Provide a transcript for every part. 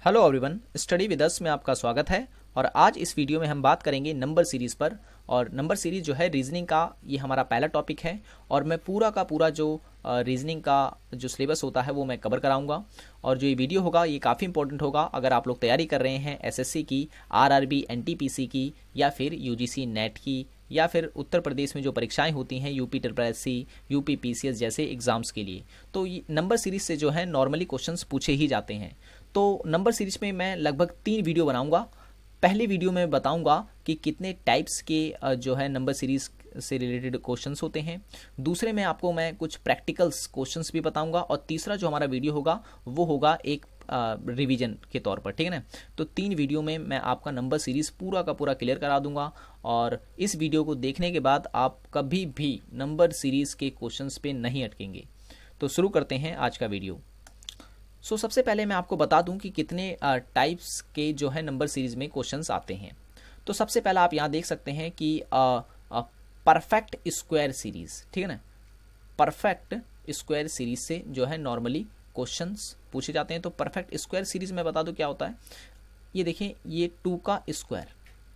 Hello everyone, study with us में आपका स्वागत है। और आज इस वीडियो में हम बात करेंगे नंबर सीरीज़ पर। और नंबर सीरीज़ जो है रीजनिंग का, ये हमारा पहला टॉपिक है। और मैं पूरा का पूरा जो रीजनिंग का जो सिलेबस होता है वो मैं कवर कराऊंगा। और जो ये वीडियो होगा ये काफ़ी इंपॉर्टेंट होगा अगर आप लोग तैयारी कर रहे हैं एसएससी की, आरआरबी, एनटीपीसी की, या फिर यूजीसी नेट की, या फिर उत्तर प्रदेश में जो परीक्षाएं होती हैं यूपी SSC, यूपी पीसीएस जैसे एग्ज़ाम्स के लिए। तो नंबर सीरीज़ से जो है नॉर्मली क्वेश्चंस पूछे ही जाते हैं। तो नंबर सीरीज में मैं लगभग 3 वीडियो बनाऊंगा। पहले वीडियो में बताऊंगा कि कितने टाइप्स के जो है नंबर सीरीज से रिलेटेड क्वेश्चंस होते हैं। दूसरे में आपको मैं कुछ प्रैक्टिकल्स क्वेश्चंस भी बताऊंगा। और तीसरा जो हमारा वीडियो होगा वो होगा एक रिवीजन के तौर पर, ठीक है ना। तो 3 वीडियो में मैं आपका नंबर सीरीज पूरा का पूरा क्लियर करा दूंगा। और इस वीडियो को देखने के बाद आप कभी भी नंबर सीरीज के क्वेश्चंस पे नहीं अटकेंगे। तो शुरू करते हैं आज का वीडियो। सबसे पहले मैं आपको बता दूं कि कितने टाइप्स के जो है नंबर सीरीज में क्वेश्चंस आते हैं। तो सबसे पहला आप यहाँ देख सकते हैं कि परफेक्ट स्क्वायर सीरीज, ठीक है ना। परफेक्ट स्क्वायर सीरीज से जो है नॉर्मली क्वेश्चंस पूछे जाते हैं। तो परफेक्ट स्क्वायर सीरीज में बता दूं क्या होता है। ये देखिए, ये 2 का स्क्वायर,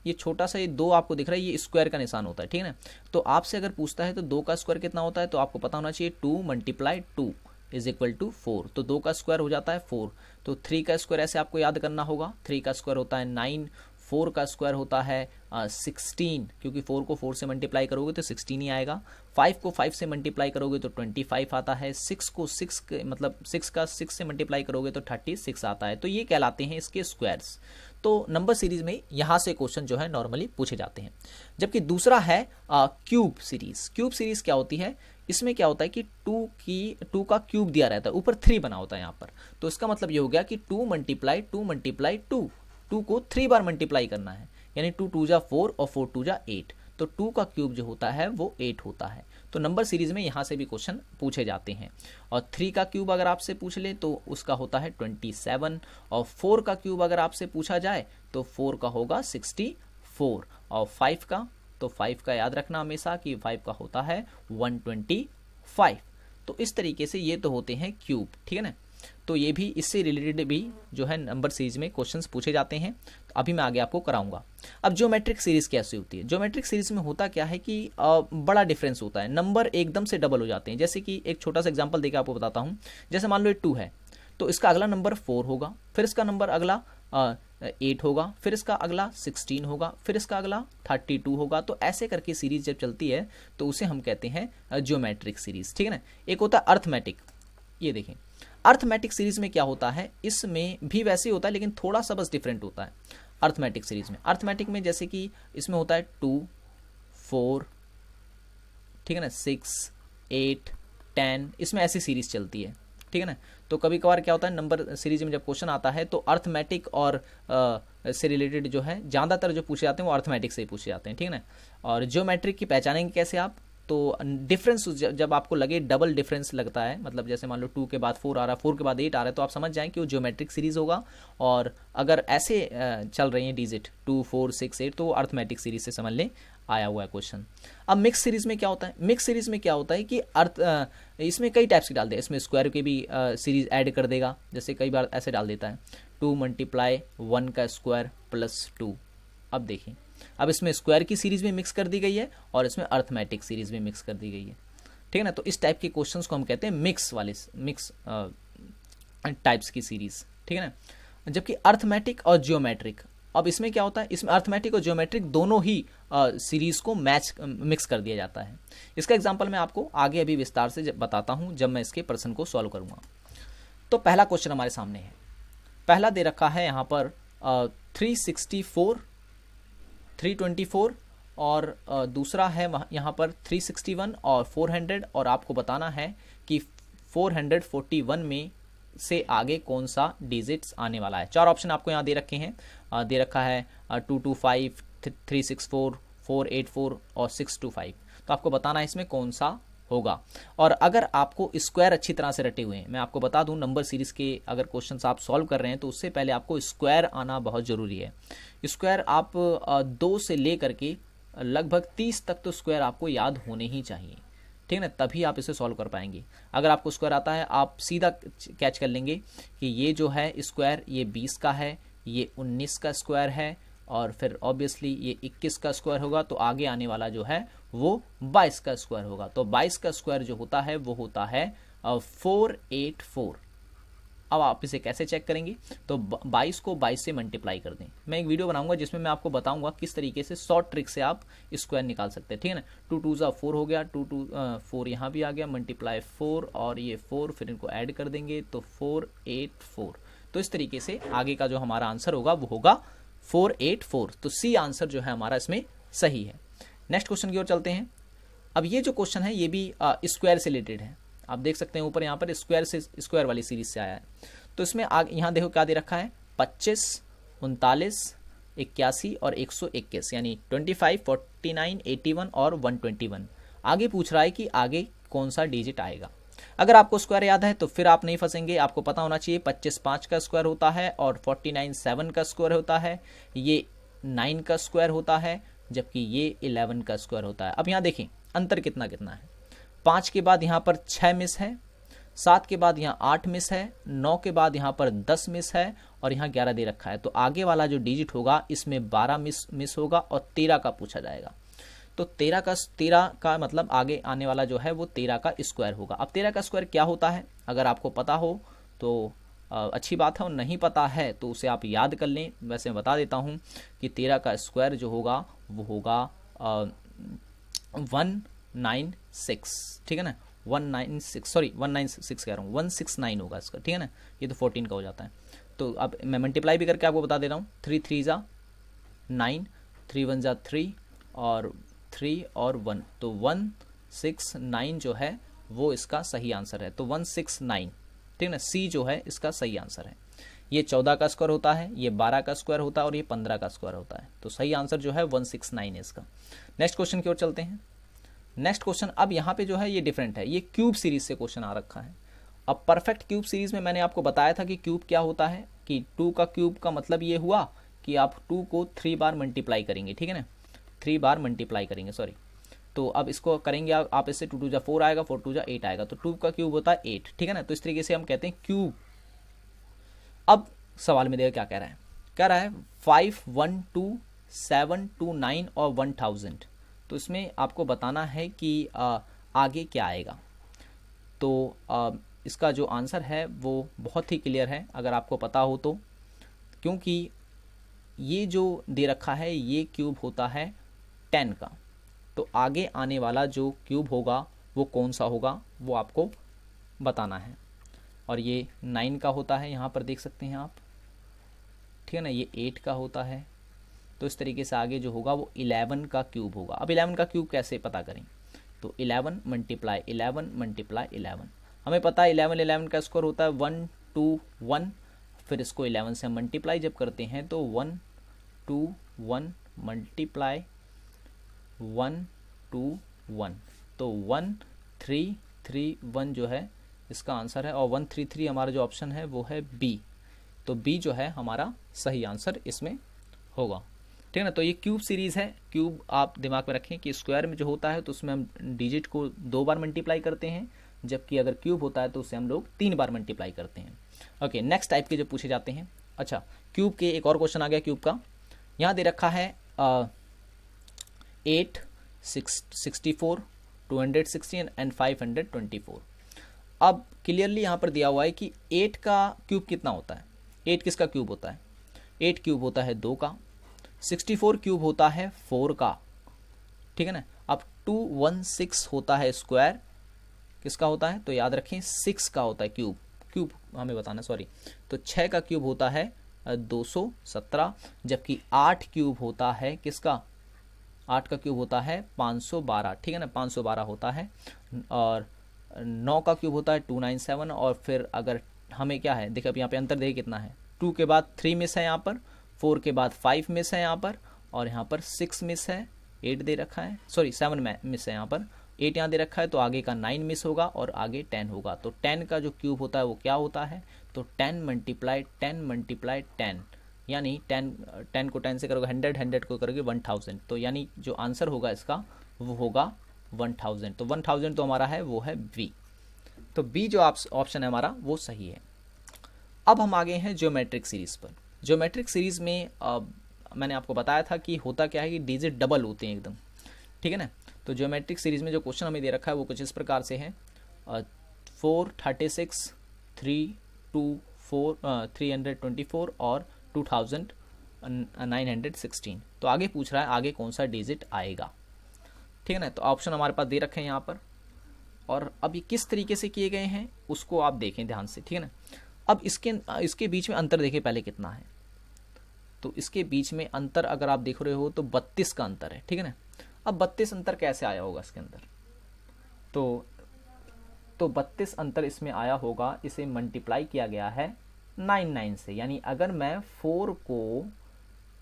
ये छोटा सा ये 2 आपको दिख रहा है, ये स्क्वायर का निशान होता है, ठीक है ना। तो आपसे अगर पूछता है तो 2 का स्क्वायर कितना होता है, तो आपको पता होना चाहिए 2 × 2 इज इक्वल टू 4। तो 2 का स्क्वायर हो जाता है 4। तो 3 का स्क्वायर ऐसे आपको याद करना होगा। 3 का स्क्वायर होता है 9, 4 का स्क्वायर होता है 16, क्योंकि 4 को 4 से मल्टीप्लाई करोगे तो 16 ही आएगा। 5 को 5 से मल्टीप्लाई करोगे तो 25 आता है। 6 को 6 मतलब 6 का 6 से मल्टीप्लाई करोगे तो 36 आता है। तो ये कहलाते हैं इसके स्क्वायर्स। तो नंबर सीरीज में यहाँ से क्वेश्चन जो है नॉर्मली पूछे जाते हैं। जबकि दूसरा है क्यूब सीरीज। क्यूब सीरीज क्या होती है, इसमें क्या होता है कि 2 का क्यूब दिया रहता है, ऊपर 3 बना होता है यहाँ पर। तो इसका मतलब ये हो गया कि 2 × 2 2 को 3 बार मल्टीप्लाई करना है, यानी 2 × 2 = 4 और 4 × 2 = 8। तो 2 का क्यूब जो होता है वो 8 होता है। तो नंबर सीरीज में यहाँ से भी क्वेश्चन पूछे जाते हैं। और 3 का क्यूब अगर आपसे पूछ ले तो उसका होता है 27। और 4 का क्यूब अगर आपसे पूछा जाए तो 4 का होगा 64। और 5 का, तो 5 का याद रखना हमेशा कि 5 का होता है 125। तो इस तरीके से ये तो होते हैं क्यूब, ठीक है ना। तो ये भी इससे रिलेटेड भी जो है नंबर सीरीज में क्वेश्चंस पूछे जाते हैं। तो अभी मैं आगे आपको कराऊंगा। अब ज्योमेट्रिक सीरीज कैसे होती है। ज्योमेट्रिक सीरीज में होता क्या है कि बड़ा डिफरेंस होता है, नंबर एकदम से डबल हो जाते हैं। जैसे कि एक छोटा सा एग्जांपल देकर आपको बताता हूँ। जैसे मान लो ये 2 है, तो इसका अगला नंबर 4 होगा, फिर इसका नंबर अगला 8 होगा, फिर इसका अगला 16 होगा, फिर इसका अगला 32 होगा। तो ऐसे करके सीरीज जब चलती है तो उसे हम कहते हैं ज्योमेट्रिक सीरीज, ठीक है ना। एक होता है अर्थमेटिक। ये देखें, अर्थमेटिक सीरीज में क्या होता है, इसमें भी वैसे ही होता है लेकिन थोड़ा सा बस डिफरेंट होता है। अर्थमेटिक सीरीज में, अर्थमेटिक में जैसे कि इसमें होता है 2, 4, ठीक है ना, 6, 8, 10, इसमें ऐसी सीरीज चलती है, ठीक है ना। तो कभी कभार क्या होता है नंबर सीरीज में जब क्वेश्चन आता है तो अर्थमेटिक और से रिलेटेड जो है ज़्यादातर जो पूछे जाते हैं वो अर्थमेटिक से ही पूछे जाते हैं, ठीक है ना। और ज्योमेट्रिक की पहचानेंगे कैसे आप, तो डिफरेंस जब आपको लगे डबल डिफरेंस लगता है, मतलब जैसे मान लो 2 के बाद 4 आ रहा है, 4 के बाद 8 आ रहा है, तो आप समझ जाएं कि वो ज्योमेट्रिक सीरीज होगा। और अगर ऐसे चल रही हैं डिजिट 2, 4, 6, 8 तो अर्थमेटिक सीरीज से समझ लें आया हुआ है क्वेश्चन। अब मिक्स सीरीज में क्या होता है, मिक्स सीरीज में क्या होता है कि इसमें कई टाइप्स की डाल दे, इसमें स्क्वायर के भी सीरीज ऐड कर देगा। जैसे कई बार ऐसे डाल देता है 2 × 1 का स्क्वायर +2। अब देखिए, अब इसमें स्क्वायर की सीरीज भी मिक्स कर दी गई है और इसमें अर्थमेटिक सीरीज भी मिक्स कर दी गई है, ठीक है ना। तो इस टाइप के क्वेश्चंस को हम कहते हैं मिक्स टाइप्स की सीरीज, ठीक है ना। जबकि अर्थमेटिक और जियोमेट्रिक, अब इसमें क्या होता है, इसमें अर्थमेटिक और जियोमेट्रिक दोनों ही सीरीज को मिक्स कर दिया जाता है। इसका एग्जाम्पल मैं आपको आगे अभी विस्तार से बताता हूँ जब मैं इसके प्रश्न को सॉल्व करूँगा। तो पहला क्वेश्चन हमारे सामने है। पहला दे रखा है यहाँ पर 364, 324 और दूसरा है यहाँ पर 361 और 400। और आपको बताना है कि 441 में से आगे कौन सा डिजिट्स आने वाला है। 4 ऑप्शन आपको यहाँ दे रखे हैं, दे रखा है 225, 364, 484 और 625। तो आपको बताना है इसमें कौन सा होगा। और अगर आपको स्क्वायर अच्छी तरह से रटे हुए हैं, मैं आपको बता दूं नंबर सीरीज के अगर क्वेश्चंस आप सॉल्व कर रहे हैं तो उससे पहले आपको स्क्वायर आना बहुत ज़रूरी है। स्क्वायर आप 2 से ले करके लगभग 30 तक तो स्क्वायर आपको याद होने ही चाहिए। ठीक है ना, तभी आप इसे सॉल्व कर पाएंगे। अगर आपको स्क्वायर आता है आप सीधा कैच कर लेंगे कि ये जो है स्क्वायर ये 20 का है, ये 19 का स्क्वायर है, और फिर ऑब्वियसली ये 21 का स्क्वायर होगा, तो आगे आने वाला जो है वो 22 का स्क्वायर होगा। तो 22 का स्क्वायर जो होता है वो होता है 484। अब आप इसे कैसे चेक करेंगे, तो 22 को 22 से मल्टीप्लाई कर दें। मैं एक वीडियो बनाऊंगा जिसमें मैं आपको बताऊंगा किस तरीके से शॉर्ट ट्रिक से आप स्क्वायर निकाल सकते हैं, ठीक है ना। 2 2 ज़ा 4 हो गया, 2 2 4 यहाँ भी आ गया, मल्टीप्लाई 4 और ये 4, फिर इनको ऐड कर देंगे तो 484। तो इस तरीके से आगे का जो हमारा आंसर होगा वो होगा 484। तो सी आंसर जो है हमारा इसमें सही है। नेक्स्ट क्वेश्चन की ओर चलते हैं। अब ये जो क्वेश्चन है ये भी स्क्वायर से रिलेटेड है। आप देख सकते हैं ऊपर यहाँ पर स्क्वायर से स्क्वायर वाली सीरीज से आया है। तो इसमें यहाँ देखो क्या दे रखा है, 25, 39, 81 और 121, यानी 25, 49, 81 और 121। आगे पूछ रहा है कि आगे कौन सा डिजिट आएगा। अगर आपको स्क्वायर याद है तो फिर आप नहीं फंसेंगे। आपको पता होना चाहिए 25 5 का स्क्वायर होता है और 49 7 का स्क्वायर होता है, ये 9 का स्क्वायर होता है, जबकि ये 11 का स्क्वायर होता है। अब यहाँ देखें अंतर कितना कितना है। 5 के बाद यहाँ पर 6 मिस है, 7 के बाद यहाँ 8 मिस है, 9 के बाद यहाँ पर 10 मिस है और यहाँ 11 दे रखा है। तो आगे वाला जो डिजिट होगा इसमें 12 मिस होगा और 13 का पूछा जाएगा। तो 13 का मतलब आगे आने वाला जो है वो 13 का स्क्वायर होगा। अब 13 का स्क्वायर क्या होता है, अगर आपको पता हो तो अच्छी बात है, और नहीं पता है तो उसे आप याद कर लें। वैसे मैं बता देता हूँ कि 13 का स्क्वायर जो होगा वो होगा 196, ठीक है ना, 196 सॉरी 196 कह रहा हूँ, 169 होगा इसका, ठीक है ना। ये तो 14 का हो जाता है। तो अब मैं मल्टीप्लाई भी करके आपको बता दे रहा हूँ। 3 3 ज़ा 9, 3 1 ज़ा 3 और 3 और 1, तो 169 जो है वो इसका सही आंसर है। तो 169, ठीक है ना, सी जो है इसका सही आंसर है। ये 14 का स्क्वायर होता है, ये 12 का स्क्वायर होता है और ये 15 का स्क्वायर होता है। तो सही आंसर जो है 169 है इसका। नेक्स्ट क्वेश्चन की ओर चलते हैं। नेक्स्ट क्वेश्चन अब यहाँ पे जो है ये डिफरेंट है, ये क्यूब सीरीज से क्वेश्चन आ रखा है। अब परफेक्ट क्यूब सीरीज में मैंने आपको बताया था कि क्यूब क्या होता है, कि 2 का क्यूब का मतलब ये हुआ कि आप 2 को 3 बार मल्टीप्लाई करेंगे, ठीक है ना, 3 बार मल्टीप्लाई करेंगे, सॉरी। तो अब इसको करेंगे आप इससे 2 2 जा 4 आएगा, 4 2 जा 8 आएगा, तो 2 का क्यूब होता है 8, ठीक है ना। तो इस तरीके से हम कहते हैं क्यूब। अब सवाल में देखा क्या कह रहा है, कह रहा है 5 1 2 7 2 9 और 1000। तो इसमें आपको बताना है कि आगे क्या आएगा। तो इसका जो आंसर है वो बहुत ही क्लियर है अगर आपको पता हो तो, क्योंकि ये जो दे रखा है ये क्यूब होता है 10 का। तो आगे आने वाला जो क्यूब होगा वो कौन सा होगा वो आपको बताना है। और ये 9 का होता है, यहाँ पर देख सकते हैं आप, ठीक है ना, ये 8 का होता है। तो इस तरीके से आगे जो होगा वो 11 का क्यूब होगा। अब 11 का क्यूब कैसे पता करें, तो 11 मल्टीप्लाई 11 मल्टीप्लाई 11। हमें पता है 11 का स्क्वायर होता है 1 2 1, फिर इसको 11 से मल्टीप्लाई जब करते हैं तो 1 2 1 मल्टीप्लाई 1 2 1, तो 1 3 3 1 जो है इसका आंसर है। और 1 3 3 हमारा जो ऑप्शन है वो है बी। तो बी जो है हमारा सही आंसर इसमें होगा, ठीक है ना। तो ये क्यूब सीरीज़ है। क्यूब आप दिमाग में रखें कि स्क्वायर में जो होता है तो उसमें हम डिजिट को 2 बार मल्टीप्लाई करते हैं, जबकि अगर क्यूब होता है तो उसे हम लोग 3 बार मल्टीप्लाई करते हैं। ओके, नेक्स्ट टाइप के जो पूछे जाते हैं। अच्छा, क्यूब के एक और क्वेश्चन आ गया क्यूब का। यहाँ दे रखा है 8 64 216 एंड 524। अब क्लियरली यहाँ पर दिया हुआ है कि 8 का क्यूब कितना होता है। 8 किसका क्यूब होता है, 8 क्यूब होता है 2 का। 64 क्यूब होता है 4 का, ठीक है ना। अब 216 होता है स्क्वायर, किसका होता है, तो याद रखें 6 का होता है क्यूब। क्यूब हमें बताना, सॉरी। तो 6 का क्यूब होता है 217, जबकि 8 क्यूब होता है किसका, 8 का क्यूब होता है 512, ठीक है ना, 512 होता है। और 9 का क्यूब होता है 297। और फिर अगर हमें क्या है, देखिए अब यहाँ पे अंतर देखिए कितना है, 2 के बाद 3 मिस है यहाँ पर, 4 के बाद 5 मिस है यहाँ पर, और यहाँ पर 6 मिस है, 8 दे रखा है, सॉरी 7 मिस है यहाँ पर, 8 यहाँ दे रखा है। तो आगे का 9 मिस होगा और आगे 10 होगा। तो 10 का जो क्यूब होता है वो क्या होता है, तो 10 मल्टीप्लाई 10 मल्टीप्लाई 10, यानी 10 को 10 से करोगे 100, 100 को करोगे 1000। तो यानी जो आंसर होगा इसका वो होगा 1000, तो 1000 तो हमारा है वो है बी। तो बी जो ऑप्शन है हमारा वो सही है। अब हम आ गए हैं ज्योमेट्रिक सीरीज पर। ज्योमेट्रिक सीरीज में मैंने आपको बताया था कि होता क्या है कि डिजिट डबल होते हैं एकदम, ठीक है ना। तो ज्योमेट्रिक सीरीज में जो क्वेश्चन हमें दे रखा है वो कुछ इस प्रकार से है, 4, 36, 3, 2, 4, 324 और 2916। तो आगे पूछ रहा है आगे कौन सा डिजिट आएगा, ठीक है ना। तो ऑप्शन हमारे पास दे रखे हैं यहाँ पर, और अब ये किस तरीके से किए गए हैं उसको आप देखें ध्यान से, ठीक है ना। अब इसके बीच में अंतर देखें पहले कितना है। तो इसके बीच में अंतर अगर आप देख रहे हो तो 32 का अंतर है, ठीक है ना। अब 32 अंतर कैसे आया होगा इसके अंदर, तो 32 अंतर इसमें आया होगा, इसे मल्टीप्लाई किया गया है 9 से, यानी अगर मैं 4 को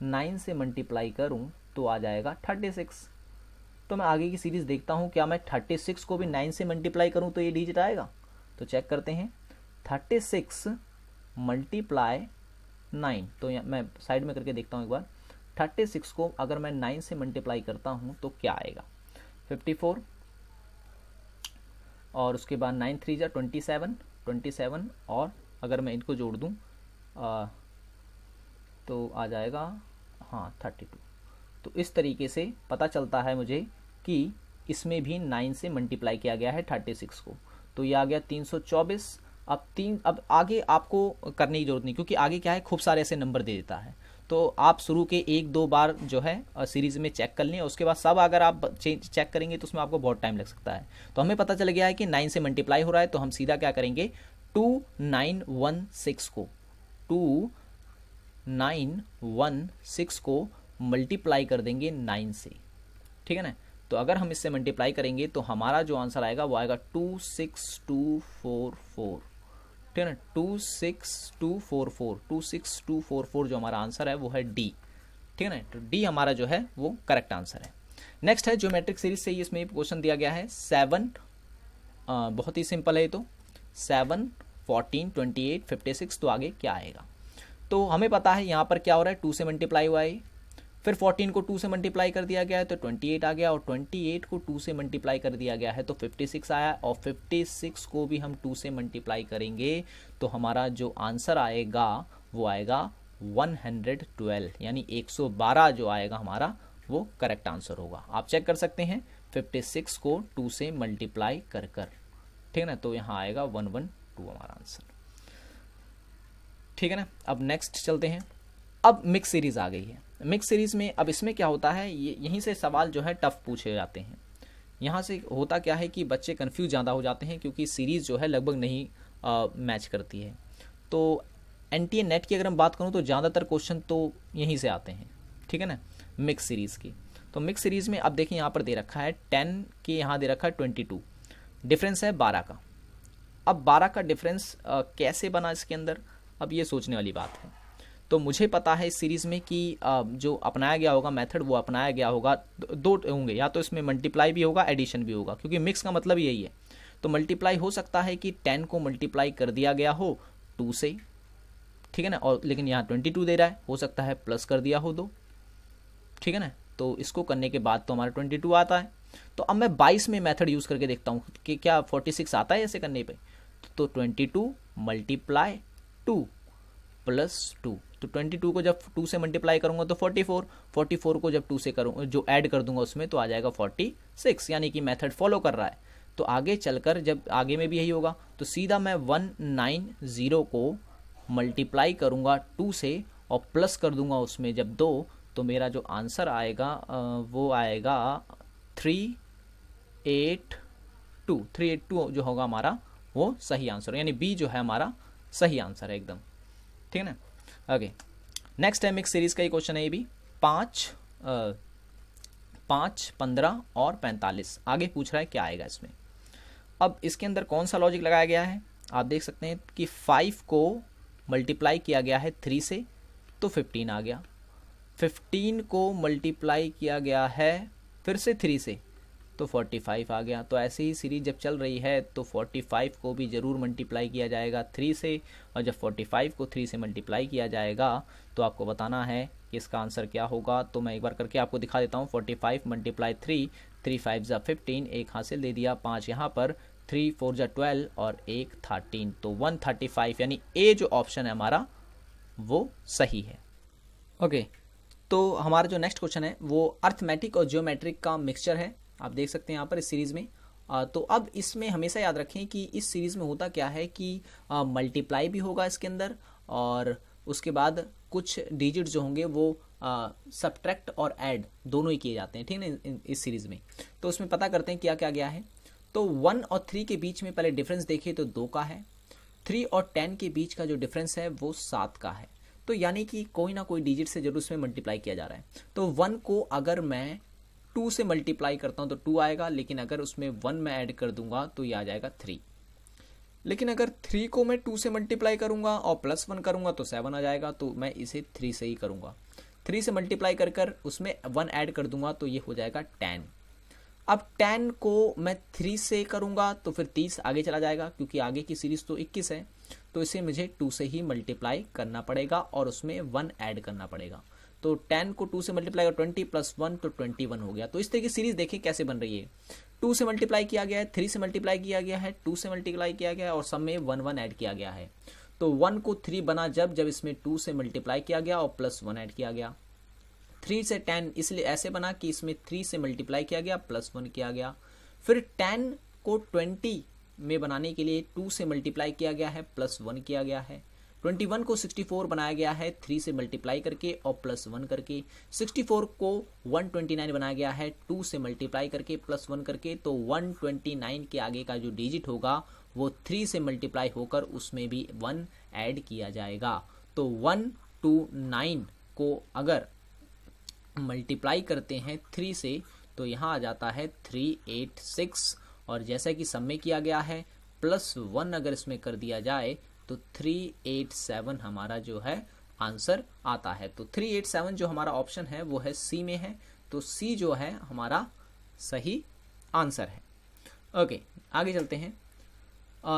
9 से मल्टीप्लाई करूं तो आ जाएगा 36। तो मैं आगे की सीरीज देखता हूं, क्या मैं 36 को भी 9 से मल्टीप्लाई करूं तो ये डिजिट आएगा। तो चेक करते हैं, 36 मल्टीप्लाई 9, तो मैं साइड में करके देखता हूं एक बार। 36 को अगर मैं 9 से मल्टीप्लाई करता हूं तो क्या आएगा, 54, और उसके बाद 9 3 जा 27, और अगर मैं इनको जोड़ दूं तो आ जाएगा हाँ 32। तो इस तरीके से पता चलता है मुझे कि इसमें भी 9 से मल्टीप्लाई किया गया है 36 को, तो ये आ गया 324। अब आगे आपको करने की जरूरत नहीं, क्योंकि आगे क्या है खूब सारे ऐसे नंबर दे देता है। तो आप शुरू के 1-2 बार जो है सीरीज में चेक कर लें, उसके बाद सब अगर आप चेक करेंगे तो उसमें आपको बहुत टाइम लग सकता है। तो हमें पता चल गया है कि 9 से मल्टीप्लाई हो रहा है, तो हम सीधा क्या करेंगे, 2916 को मल्टीप्लाई कर देंगे 9 से, ठीक है ना। तो अगर हम इससे मल्टीप्लाई करेंगे तो हमारा जो आंसर आएगा वो आएगा 26244, ठीक है ना। 26244 जो हमारा आंसर है वो है डी, ठीक है ना। तो डी हमारा जो है वो करेक्ट आंसर है। नेक्स्ट है ज्योमेट्रिक सीरीज से ही इसमें क्वेश्चन दिया गया है 7, बहुत ही सिंपल है ये तो, 7, 14, 28, 56। तो आगे क्या आएगा, तो हमें पता है यहाँ पर क्या हो रहा है, 2 से मल्टीप्लाई हुआ है, फिर 14 को 2 से मल्टीप्लाई कर दिया गया है तो 28 आ गया, और 28 को 2 से मल्टीप्लाई कर दिया गया है तो 56 आया, और 56 को भी हम 2 से मल्टीप्लाई करेंगे तो हमारा जो आंसर आएगा वो आएगा 112, यानी 112 जो आएगा हमारा वो करेक्ट आंसर होगा। आप चेक कर सकते हैं 56 को 2 से मल्टीप्लाई कर, ठीक है ना। तो यहाँ आएगा 112 हमारा आंसर, ठीक है ना। अब नेक्स्ट चलते हैं। अब मिक्स सीरीज आ गई है। मिक्स सीरीज में अब इसमें क्या होता है, यहीं से सवाल जो है टफ पूछे जाते हैं। यहाँ से होता क्या है कि बच्चे कंफ्यूज ज़्यादा हो जाते हैं, क्योंकि सीरीज़ जो है लगभग नहीं मैच करती है। तो एनटीए नेट की अगर हम बात करूँ तो ज़्यादातर क्वेश्चन तो यहीं से आते हैं, ठीक है ना, मिक्स सीरीज़ की। तो मिक्स सीरीज़ में अब देखिए यहाँ पर दे रखा है 10 के, यहाँ दे रखा है 22, डिफरेंस है 12 का। अब 12 का डिफरेंस कैसे बना इसके अंदर, अब ये सोचने वाली बात है। तो मुझे पता है इस सीरीज़ में कि जो अपनाया गया होगा मेथड वो अपनाया गया होगा, दो होंगे, या तो इसमें मल्टीप्लाई भी होगा एडिशन भी होगा, क्योंकि मिक्स का मतलब यही है। तो मल्टीप्लाई हो सकता है कि 10 को मल्टीप्लाई कर दिया गया हो 2 से, ठीक है ना, और लेकिन यहाँ 22 दे रहा है, हो सकता है प्लस कर दिया हो 2, ठीक है ना। तो इसको करने के बाद तो हमारा 22 आता है। तो अब मैं 22 में मेथड यूज़ करके देखता हूँ कि क्या 46 आता है ऐसे करने पे। तो 22 मल्टीप्लाई 2 प्लस 2, तो 22 को जब 2 से मल्टीप्लाई करूंगा तो 44 को जब 2 से करूँ जो ऐड कर दूंगा उसमें तो आ जाएगा 46, यानी कि मेथड फॉलो कर रहा है। तो आगे चलकर जब आगे में भी यही होगा तो सीधा मैं 190 को मल्टीप्लाई करूंगा 2 से और प्लस कर दूंगा उसमें जब 2, तो मेरा जो आंसर आएगा वो आएगा 382 जो होगा हमारा वो सही आंसर, यानी बी जो है हमारा सही आंसर है एकदम, ठीक है ना। ओके, नेक्स्ट है मिक्स सीरीज का ही क्वेश्चन है, ये भी 5, 15 और 45 आगे पूछ रहा है क्या आएगा इसमें। अब इसके अंदर कौन सा लॉजिक लगाया गया है, आप देख सकते हैं कि 5 को मल्टीप्लाई किया गया है 3 से तो 15 आ गया, 15 को मल्टीप्लाई किया गया है फिर से 3 से तो 45 आ गया। तो ऐसे ही सीरीज जब चल रही है तो 45 को भी ज़रूर मल्टीप्लाई किया जाएगा 3 से, और जब 45 को 3 से मल्टीप्लाई किया जाएगा तो आपको बताना है कि इसका आंसर क्या होगा। तो मैं एक बार करके आपको दिखा देता हूँ, 45 मल्टीप्लाई 3 3 5 जा 15, एक हासिल दे दिया, 5 यहाँ पर, 3 4 जा 12 और एक 13, तो 135 यानी ए जो ऑप्शन है हमारा वो सही है। ओके, तो हमारा जो नेक्स्ट क्वेश्चन है वो अर्थमेटिक और जियोमेट्रिक का मिक्सचर है, आप देख सकते हैं यहाँ पर इस सीरीज़ में। तो अब इसमें हमेशा याद रखें कि इस सीरीज़ में होता क्या है कि मल्टीप्लाई भी होगा इसके अंदर, और उसके बाद कुछ डिजिट जो होंगे वो सब्ट्रैक्ट और ऐड दोनों ही किए जाते हैं, ठीक है, इस सीरीज़ में। तो उसमें पता करते हैं क्या क्या गया है। तो 1 और 3 के बीच में पहले डिफरेंस देखें तो 2 का है, 3 और 10 के बीच का जो डिफरेंस है वो 7 का है। तो यानी कि कोई ना कोई डिजिट से जरूर उसमें मल्टीप्लाई किया जा रहा है। तो 1 को अगर मैं 2 से मल्टीप्लाई करता हूँ तो 2 आएगा, लेकिन अगर उसमें 1 मैं ऐड कर दूंगा तो ये आ जाएगा 3। लेकिन अगर 3 को मैं 2 से मल्टीप्लाई करूंगा और +1 करूंगा तो 7 आ जाएगा, तो मैं इसे 3 से ही करूंगा। 3 से मल्टीप्लाई कर कर उसमें 1 ऐड कर दूंगा तो ये हो जाएगा 10। अब 10 को मैं 3 से करूंगा तो फिर 30 आगे चला जाएगा, क्योंकि आगे की सीरीज तो 21 है, तो इसे मुझे 2 से ही मल्टीप्लाई करना पड़ेगा और उसमें 1 ऐड करना पड़ेगा। तो 10 को 2 से मल्टीप्लाई कर 20 + 1 तो 21 हो गया। तो इस तरह की सीरीज देखें कैसे बन रही है, 2 से मल्टीप्लाई किया गया है, 3 से मल्टीप्लाई किया गया है, 2 से मल्टीप्लाई किया गया है और सब में 1 1 ऐड किया गया है। तो 1 को 3 बना जब इसमें 2 से मल्टीप्लाई किया गया और +1 ऐड किया गया। 3 से 10 इसलिए ऐसे बना कि इसमें 3 से मल्टीप्लाई किया गया, +1 किया गया। फिर 10 को 20 में बनाने के लिए 2 से मल्टीप्लाई किया गया है, +1 किया गया है। 21 को 64 बनाया गया है 3 से मल्टीप्लाई करके और +1 करके। 64 को 129 बनाया गया है 2 से मल्टीप्लाई करके +1 करके। तो 129 के आगे का जो डिजिट होगा वो 3 से मल्टीप्लाई होकर उसमें भी 1 ऐड किया जाएगा। तो 129 को अगर मल्टीप्लाई करते हैं 3 से तो यहाँ आ जाता है 386, और जैसा कि सब में किया गया है +1 अगर इसमें कर दिया जाए तो 387 हमारा जो है आंसर आता है। तो 387 जो हमारा ऑप्शन है वो है सी में है, तो सी जो है हमारा सही आंसर है। ओके, आगे चलते हैं।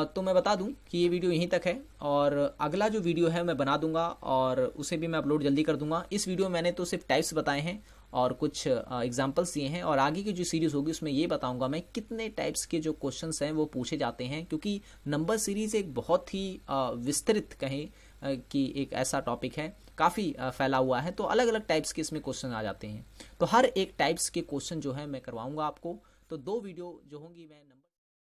तो मैं बता दूं कि ये वीडियो यहीं तक है, और अगला जो वीडियो है मैं बना दूंगा और उसे भी मैं अपलोड जल्दी कर दूंगा। इस वीडियो में मैंने तो सिर्फ टाइप्स बताए हैं और कुछ एग्जांपल्स दिए हैं, और आगे की जो सीरीज़ होगी उसमें ये बताऊंगा मैं कितने टाइप्स के जो क्वेश्चंस हैं वो पूछे जाते हैं, क्योंकि नंबर सीरीज़ एक बहुत ही विस्तृत कहें कि एक ऐसा टॉपिक है, काफ़ी फैला हुआ है, तो अलग अलग टाइप्स के इसमें क्वेश्चन आ जाते हैं। तो हर एक टाइप्स के क्वेश्चन जो है मैं करवाऊँगा आपको। तो 2 वीडियो जो होंगी मैं नंबर